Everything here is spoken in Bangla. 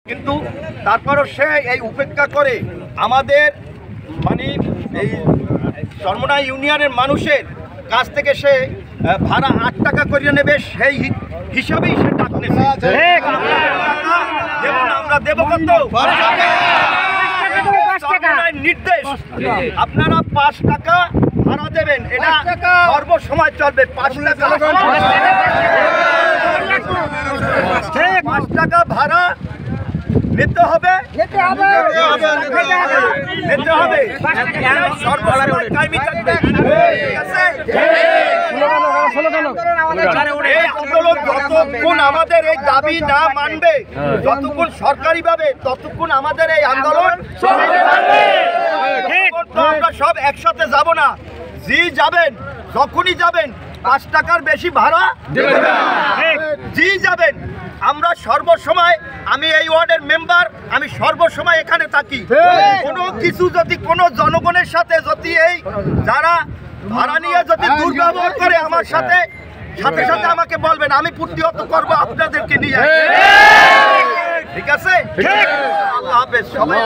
কিন্তু তারপরও সে এই উপেক্ষা করে আমাদের মানে এই চরমোনাই ইউনিয়নের মানুষের কাছ থেকে সে ভাড়া 8 টাকা করে নেবে, সেই হিসাবেই সে টাকা নেবে। আমরা দেব কত? নির্দেশ আপনারা 5 টাকা ভাড়া দেবেন, এটা সর্বসময় চলবে। 5 টাকা ভাড়া নিতে হবে, সর্বসময় কায়েমি থাকবে। এই আন্দোলন যতক্ষণ আমাদের এই দাবি না মানবে, যতক্ষণ সরকারিভাবে, ততক্ষণ আমাদের এই আন্দোলন আমরা সব একসাথে যাব না। জি যাবেন, যখনই যাবেন 5 টাকার বেশি ভাড়া জি যাবেন। আমরা সর্বসময়, আমি এই ওয়ার্ডের মেম্বার, আমি সর্বসময় এখানে থাকি। কোনো কিছু যদি কোনো জনগণের সাথে যদি এই যারা ভাড়া নিয়ে যদি দুর্ব্যবহার করে আমার সাথে সাথে সাথে আমাকে বলবেন, আমি প্রতিহত করবো আপনাদেরকে নিয়ে। ঠিক আছে? আল্লাহ হাফেজ সবাই।